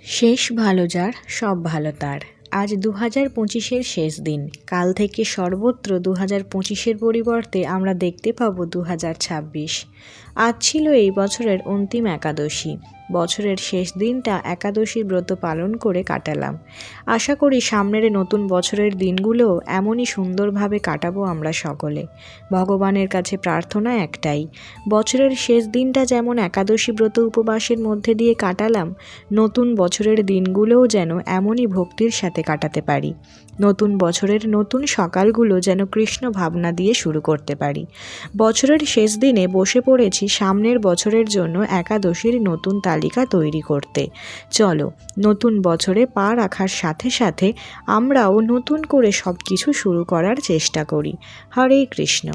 শেষ ভালো যার সব ভালো তার। আজ ২০২৫-এর শেষ দিন। কাল থেকে সর্বত্র ২০২৫-এর পরিবর্তে আমরা দেখতে পাবো ২০২৬। আজ ছিল এই বছরের অন্তিম একাদশী। বছরের শেষ দিনটা একাদশীর ব্রত পালন করে কাটালাম। আশা করি সামনের নতুন বছরের দিনগুলোও এমনই সুন্দরভাবে কাটাবো আমরা সকলে। ভগবানের কাছে প্রার্থনা একটাই, বছরের শেষ দিনটা যেমন একাদশী ব্রত উপবাসের মধ্যে দিয়ে কাটালাম, নতুন বছরের দিনগুলোও যেন এমনই ভক্তির সাথে কাটাতে পারি। নতুন বছরের নতুন সকালগুলো যেন কৃষ্ণ ভাবনা দিয়ে শুরু করতে পারি। বছরের শেষ দিনে বসে পড়েছি সামনের বছরের জন্য একাদশীর নতুন তালিকা তৈরি করতে। চলো, নতুন বছরে পা রাখার সাথে সাথে আমরাও নতুন করে সব কিছু শুরু করার চেষ্টা করি। হরে কৃষ্ণ।